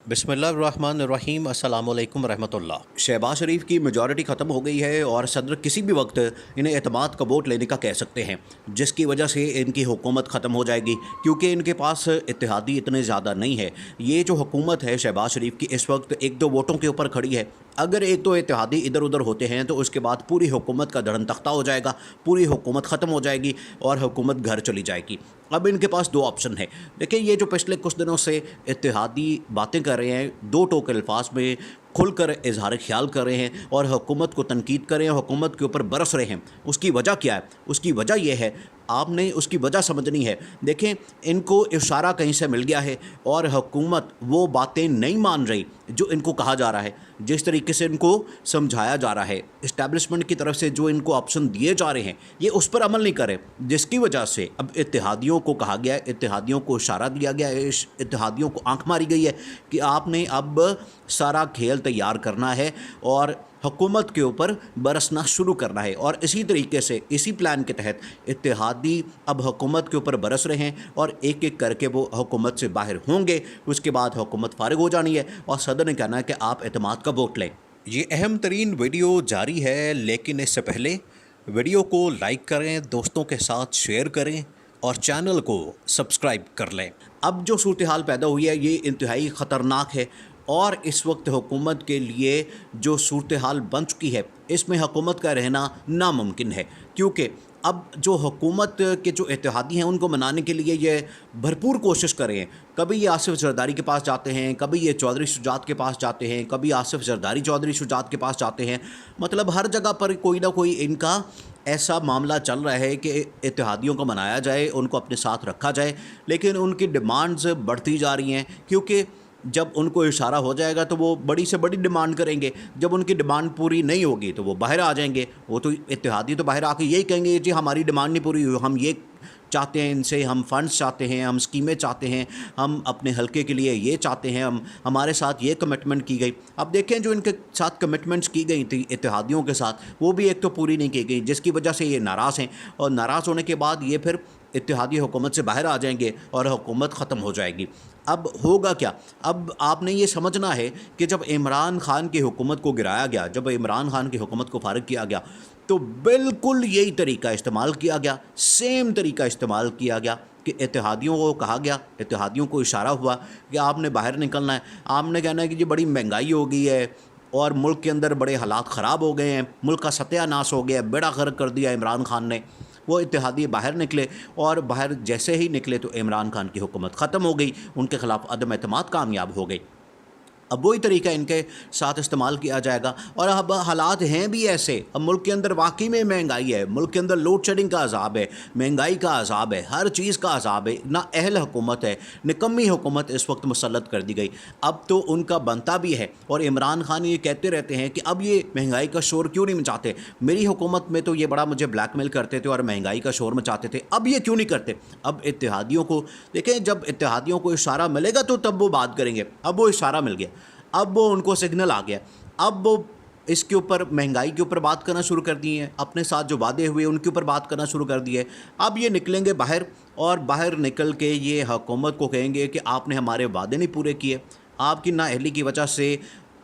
बिस्मिल्लाहिर्रहमानिर्रहीम अस्सलाम वालेकुम रहमतुल्लाह। शहबाज शरीफ की मेजॉरिटी ख़त्म हो गई है और सदर किसी भी वक्त इन्हें एतमाद का वोट लेने का कह सकते हैं, जिसकी वजह से इनकी हुकूमत ख़त्म हो जाएगी क्योंकि इनके पास इत्तेहादी इतने ज़्यादा नहीं है। ये जो हुकूमत है शहबाज शरीफ की इस वक्त एक दो वोटों के ऊपर खड़ी है। अगर एक दो इत्तेहादी इधर उधर होते हैं तो उसके बाद पूरी हुकूमत का धड़न तख्ता हो जाएगा, पूरी हुकूमत ख़त्म हो जाएगी और हुकूमत घर चली जाएगी। अब इनके पास दो ऑप्शन है। देखिए, ये जो पिछले कुछ दिनों से इत्तेहादी बातें कर रहे हैं, दो टोक अल्फाज में खुलकर इजहार ख्याल कर रहे हैं और हुकूमत को तनकीद कर रहे हैं, हुकूमत के ऊपर बरस रहे हैं। उसकी वजह क्या है? उसकी वजह यह है, आपने उसकी वजह समझनी है। देखें, इनको इशारा कहीं से मिल गया है और हुकूमत वो बातें नहीं मान रही जो इनको कहा जा रहा है, जिस तरीके से इनको समझाया जा रहा है, इस्टेब्लिशमेंट की तरफ से जो इनको ऑप्शन दिए जा रहे हैं, ये उस पर अमल नहीं करे, जिसकी वजह से अब इत्तेहादियों को कहा गया है, इत्तेहादियों को इशारा दिया गया है, इत्तेहादियों को आंख मारी गई है कि आपने अब सारा खेल तैयार करना है और हुकूमत के ऊपर बरसना शुरू करना है। और इसी तरीके से इसी प्लान के तहत इत्तेहादी अब हुकूमत के ऊपर बरस रहे हैं और एक एक करके वो हुकूमत से बाहर होंगे। उसके बाद हुकूमत फारिग हो जानी है और सदर ने कहना है कि आप एतमाद का वोट लें। ये अहम तरीन वीडियो जारी है, लेकिन इससे पहले वीडियो को लाइक करें, दोस्तों के साथ शेयर करें और चैनल को सब्सक्राइब कर लें। अब जो सूरत हाल पैदा हुई है ये इंतहाई ख़तरनाक है और इस वक्त हुकूमत के लिए जो सूरत हाल बन चुकी है, इसमें हुकूमत का रहना नामुमकिन है, क्योंकि अब जो हुकूमत के जो इत्तेहादी हैं उनको मनाने के लिए ये भरपूर कोशिश कर रहे हैं। कभी ये आसिफ जरदारी के पास जाते हैं, कभी ये चौधरी शुजात के पास जाते हैं, कभी आसिफ जरदारी चौधरी शुजात के पास जाते हैं। मतलब हर जगह पर कोई ना कोई इनका ऐसा मामला चल रहा है कि इत्तेहादियों को मनाया जाए, उनको अपने साथ रखा जाए, लेकिन उनकी डिमांड्स बढ़ती जा रही हैं क्योंकि जब उनको इशारा हो जाएगा तो वो बड़ी से बड़ी डिमांड करेंगे। जब उनकी डिमांड पूरी नहीं होगी तो वो बाहर आ जाएंगे। वो तो इत्तेहादी तो बाहर आके यही कहेंगे, जी हमारी डिमांड नहीं पूरी हुई, हम ये चाहते हैं, इनसे हम फंड्स चाहते हैं, हम स्कीमें चाहते हैं, हम अपने हलके के लिए ये चाहते हैं, हम हमारे साथ ये कमिटमेंट की गई। अब देखें, जो इनके साथ कमिटमेंट्स की गई थी इत्तेहादियों के साथ, वो भी एक तो पूरी नहीं की गई, जिसकी वजह से ये नाराज़ हैं और नाराज़ होने के बाद ये फिर इत्तेहादी हुकूमत से बाहर आ जाएंगे और हुकूमत ख़त्म हो जाएगी। अब होगा क्या? अब आपने ये समझना है कि जब इमरान खान की हुकूमत को गिराया गया, जब इमरान खान की हुकूमत को फारिग किया गया, तो बिल्कुल यही तरीका इस्तेमाल किया गया, सेम तरीका इस्तेमाल किया गया कि इत्तेहादियों को कहा गया, इत्तेहादियों को इशारा हुआ कि आपने बाहर निकलना है, आपने कहना है कि जी बड़ी महंगाई हो गई है और मुल्क के अंदर बड़े हालात ख़राब हो गए हैं, मुल्क का सत्यानाश हो गया, बेड़ा गर्क कर दिया इमरान खान ने। वो इत्तेहादी बाहर निकले और बाहर जैसे ही निकले तो इमरान खान की हुकूमत ख़त्म हो गई, उनके ख़िलाफ़ अदम एतमाद कामयाब हो गई। अब वही तरीका इनके साथ इस्तेमाल किया जाएगा। और अब हालात हैं भी ऐसे, अब मुल्क के अंदर वाकई में महंगाई है, मुल्क के अंदर लोड शेडिंग का अजाब है, महंगाई का अजाब है, हर चीज़ का अजाब है। ना अहल हुकूमत है, निकम्मी हुकूमत इस वक्त मुसल्लत कर दी गई। अब तो उनका बनता भी है और इमरान खान ये कहते रहते हैं कि अब ये महंगाई का शोर क्यों नहीं मचाते, मेरी हुकूमत में तो ये बड़ा मुझे ब्लैकमेल करते थे और महंगाई का शोर मचाते थे, अब ये क्यों नहीं करते। अब इत्तेहादियों को देखें, जब इत्तेहादियों को इशारा मिलेगा तो तब वो बात करेंगे। अब वो इशारा मिल गया, अब वो उनको सिग्नल आ गया, अब वो इसके ऊपर महंगाई के ऊपर बात करना शुरू कर दिए हैं, अपने साथ जो वादे हुए उनके ऊपर बात करना शुरू कर दिए। अब ये निकलेंगे बाहर और बाहर निकल के ये हुकूमत को कहेंगे कि आपने हमारे वादे नहीं पूरे किए, आपकी नाअहली की वजह से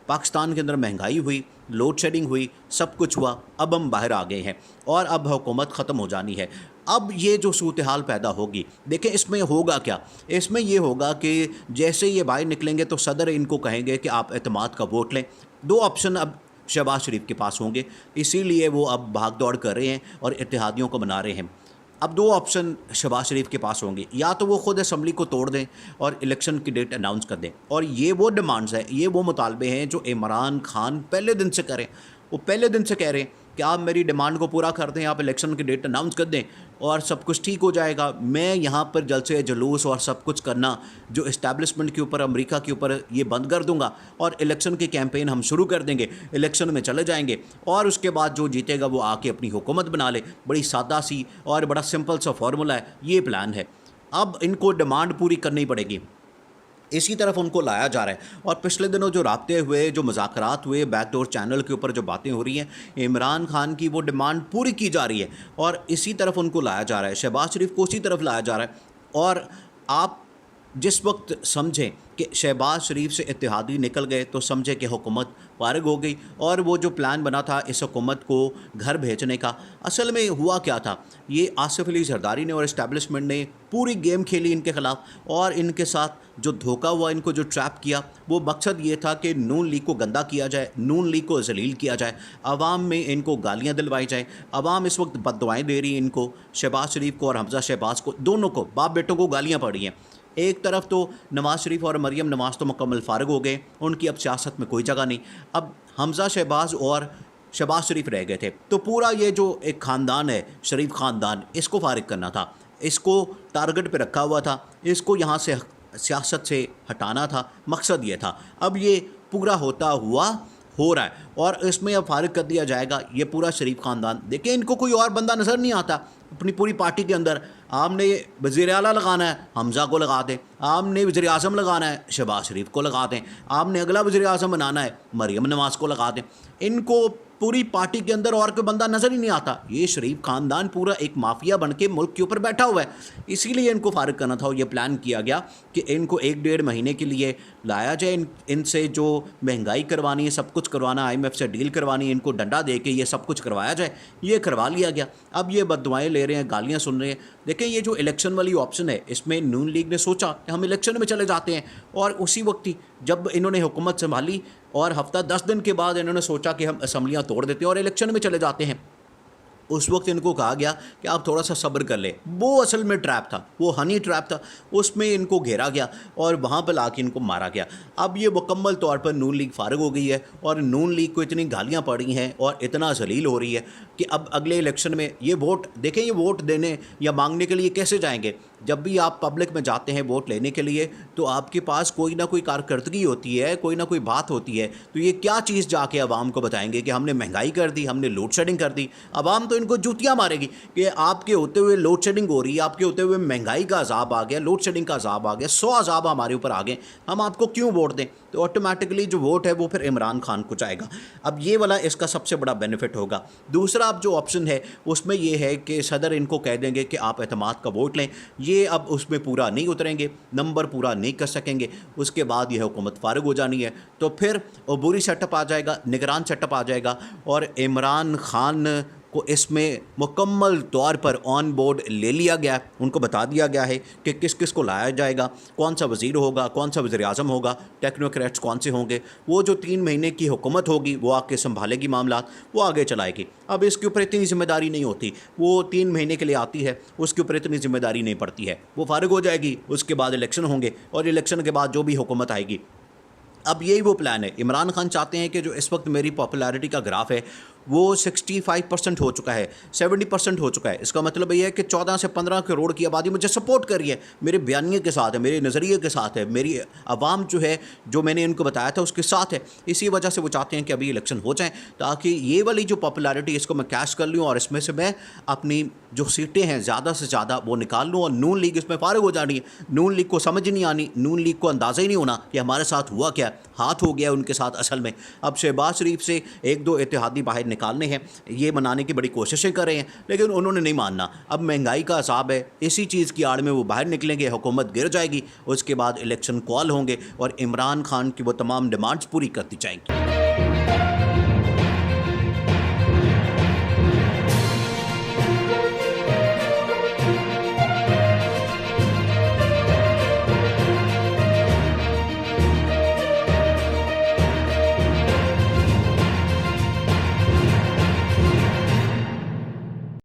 पाकिस्तान के अंदर महंगाई हुई, लोड शेडिंग हुई, सब कुछ हुआ, अब हम बाहर आ गए हैं और अब हुकूमत ख़त्म हो जानी है। अब ये जो सूरत हाल पैदा होगी, देखें इसमें होगा क्या? इसमें ये होगा कि जैसे ये बाहर निकलेंगे तो सदर इनको कहेंगे कि आप एतमाद का वोट लें। दो ऑप्शन अब शहबाज शरीफ के पास होंगे, इसीलिए वो अब भाग दौड़ कर रहे हैं और इत्तेहादियों को मना रहे हैं। अब दो ऑप्शन शहबाज शरीफ के पास होंगे, या तो वो ख़ुद असम्बली को तोड़ दें और इलेक्शन की डेट अनाउंस कर दें। और ये वो डिमांड्स हैं, ये वो मुतालबे हैं जो इमरान खान पहले दिन से करें। वो पहले दिन से कह रहे हैं कि आप मेरी डिमांड को पूरा कर दें, आप इलेक्शन की डेट अनाउंस कर दें और सब कुछ ठीक हो जाएगा। मैं यहाँ पर जलसे जुलूस और सब कुछ करना जो इस्टेब्लिशमेंट के ऊपर, अमेरिका के ऊपर, ये बंद कर दूंगा और इलेक्शन की कैंपेन हम शुरू कर देंगे, इलेक्शन में चले जाएंगे और उसके बाद जो जीतेगा वो आके अपनी हुकूमत बना ले। बड़ी सादा सी और बड़ा सिंपल सा फार्मूला है, ये प्लान है। अब इनको डिमांड पूरी करनी पड़ेगी, इसी तरफ उनको लाया जा रहा है। और पिछले दिनों जो राब्ते हुए, जो मुज़ाकरात हुए, बैकडोर चैनल के ऊपर जो बातें हो रही हैं, इमरान खान की वो डिमांड पूरी की जा रही है और इसी तरफ उनको लाया जा रहा है, शहबाज शरीफ को उसी तरफ लाया जा रहा है। और आप जिस वक्त समझें کہ شہباز شریف سے اتحادی نکل گئے تو سمجھے کہ حکومت فارغ ہو گئی، اور وہ جو پلان بنا تھا اس حکومت کو گھر بھیجنے کا، اصل میں ہوا کیا تھا، یہ آصف علی زرداری نے اور اسٹیبلشمنٹ نے پوری گیم کھیلی ان کے خلاف، اور ان کے ساتھ جو دھوکہ ہوا، ان کو جو ٹریپ کیا، وہ مقصد یہ تھا کہ نون لیگ کو گندا کیا جائے، نون لیگ کو ذلیل کیا جائے، عوام میں ان کو گالیاں دلوائی جائیں۔ عوام اس وقت بد دعائیں دے رہی ہیں ان کو، شہباز شریف کو اور حمزہ شہباز کو، دونوں کو، باپ بیٹوں کو گالیاں پڑ رہی ہیں۔ ایک طرف تو نواز شریف اور مریم نواز تو مکمل فارغ ہو گئے، ان کی اب سیاست میں کوئی جگہ نہیں، اب حمزہ شہباز اور شہباز شریف رہ گئے تھے، تو پورا یہ جو ایک خاندان ہے شریف خاندان، اس کو فارغ کرنا تھا، اس کو ٹارگٹ پہ رکھا ہوا تھا، اس کو یہاں سے سیاست سے ہٹانا تھا، مقصد یہ تھا۔ اب یہ پورا ہوتا ہوا ہو رہا ہے، اور اس میں اب فارغ کر دیا جائے گا یہ پورا شریف خاندان۔ دیکھیں ان کو کوئی اور بندہ نظر نہیں آتا اپنی پوری پارٹی کے اندر۔ آپ نے وزیر اعلیٰ لگانا ہے، حمزہ کو لگا دیں، آپ نے وزیر اعظم لگانا ہے، شہباز شریف کو لگا دیں، آپ نے اگلا وزیر اعظم بنانا ہے، مریم نواز کو لگا دیں۔ ان کو پوری پارٹی کے اندر اور کوئی بندہ نظر ہی نہیں آتا، یہ شریف خاندان پورا ایک مافیا بن کے ملک کے اوپر بیٹھا ہوا ہے، اسی لیے ان کو فارغ کرنا تھا، اور یہ پلان کیا گیا کہ ان کو 1-1.5 مہینے کے لیے لایا جائے، ان سے جو مہنگائی کروانی ہے، سب کچھ کروانا، IMF سے ڈیل کروانی ہے، ان کو ڈنڈا دے کے یہ سب کچھ کروایا جائے، یہ کروا لیا گیا۔ اب یہ بد دعائیں لے رہے ہیں، گالیاں سن رہے ہیں۔ دیکھیں یہ جو الیکشن والی آپشن ہے، اس میں نون لیگ نے سوچا کہ ہم الیکشن میں چلے جاتے ہیں، اور اسی وقت ہی جب انہوں نے حکومت سنبھالی اور ہفتہ 10 دن کے بعد انہوں نے سوچا کہ ہم اسمبلیاں توڑ دیتے ہیں اور الیکشن میں چلے جاتے ہیں، اس وقت ان کو کہا گیا کہ آپ تھوڑا سا صبر کر لیں۔ وہ اصل میں ٹریپ تھا، وہ ہنی ٹریپ تھا، اس میں ان کو گھیرا گیا اور وہاں پہ لا کے ان کو مارا گیا۔ اب یہ مکمل طور پر نون لیگ فارغ ہو گئی ہے، اور نون لیگ کو اتنی گالیاں پڑی ہیں اور اتنا ذلیل ہو رہی ہے کہ اب اگلے الیکشن میں یہ ووٹ، دیکھیں یہ ووٹ دینے یا مانگنے کے لیے کیسے جائیں گے؟ جب بھی آپ پبلک میں جاتے ہیں ووٹ لینے کے لیے تو آپ کے پاس کوئی نہ کوئی کارکردگی ہوتی ہے، کوئی نہ کوئی بات ہوتی ہے، تو یہ کیا چیز جا کے عوام کو بتائیں گے کہ ہم نے مہنگائی کر دی، ہم نے لوڈ شیڈنگ کر دی؟ عوام تو ان کو جوتیاں مارے گی کہ آپ کے ہوتے ہوئے لوڈ شیڈنگ ہو رہی ہے، آپ کے ہوتے ہوئے مہنگائی کا عذاب آ گیا، لوڈ شیڈنگ کا عذاب آ گیا، 100 عذاب ہمارے اوپر آ گئے، ہم آپ کو کیوں ووٹ دیں؟ تو آٹومیٹکلی جو ووٹ ہے وہ پھر عمران خان کو جائے گا۔ اب یہ والا اس کا سب سے بڑا بینیفٹ ہوگا۔ دوسرا اب جو آپشن ہے اس میں یہ ہے کہ صدر ان کو کہہ دیں گے کہ آپ اعتماد کا ووٹ لیں، یہ اب اس میں پورا نہیں اتریں گے، نمبر پورا نہیں کر سکیں گے، اس کے بعد یہ حکومت فارغ ہو جانی ہے، تو پھر عبوری سیٹ اپ آ جائے گا، نگران سیٹ اپ آ جائے گا، اور عمران خان کو اس میں مکمل طور پر آن بورڈ لے لیا گیا ہے، ان کو بتا دیا گیا ہے کہ کس کس کو لایا جائے گا، کون سا وزیر ہوگا، کون سا وزیر اعظم ہوگا، ٹیکنوکریٹس کون سے ہوں گے، وہ جو 3 مہینے کی حکومت ہوگی وہ آ کے سنبھالے گی معاملات، وہ آگے چلائے گی۔ اب اس کے اوپر اتنی ذمہ داری نہیں ہوتی، وہ 3 مہینے کے لیے آتی ہے، اس کے اوپر اتنی ذمہ داری نہیں پڑتی ہے، وہ فارغ ہو جائے گی، اس کے بعد الیکشن ہوں گے، اور الیکشن کے بعد جو بھی حکومت آئے گی۔ اب یہی وہ پلان ہے۔ عمران خان چاہتے ہیں کہ جو اس وقت میری پاپولیرٹی کا گراف ہے وہ 65% ہو چکا ہے، 70% ہو چکا ہے، اس کا مطلب یہ ہے کہ 14 سے 15 کروڑ کی آبادی مجھے سپورٹ کر رہی ہے، میرے بیانیے کے ساتھ ہے، میرے نظریے کے ساتھ ہے، میری عوام جو ہے، جو میں نے ان کو بتایا تھا اس کے ساتھ ہے۔ اسی وجہ سے وہ چاہتے ہیں کہ ابھی الیکشن ہو جائیں تاکہ یہ والی جو پاپولیرٹی اس کو میں کیش کر لوں، اور اس میں سے میں اپنی جو سیٹیں ہیں زیادہ سے زیادہ وہ نکال لوں، اور نون لیگ اس میں فارغ ہو جانی ہے۔ نون لیگ کو سمجھ نہیں آنی، نون لیگ کو اندازہ ہی نہیں ہونا کہ ہمارے ساتھ ہوا کیا، ہاتھ ہو گیا ان کے ساتھ اصل میں۔ اب شہباز شریف سے 1-2 اتحادی باہر نکالنے ہیں، یہ منانے کی بڑی کوششیں کر رہے ہیں، لیکن انہوں نے نہیں ماننا۔ اب مہنگائی کا عذاب ہے، اسی چیز کی آڑ میں وہ باہر نکلیں گے، حکومت گر جائے گی، اس کے بعد الیکشن کال ہوں گے اور عمران خان کی وہ تمام ڈیمانڈز پوری کر دی جائیں گی۔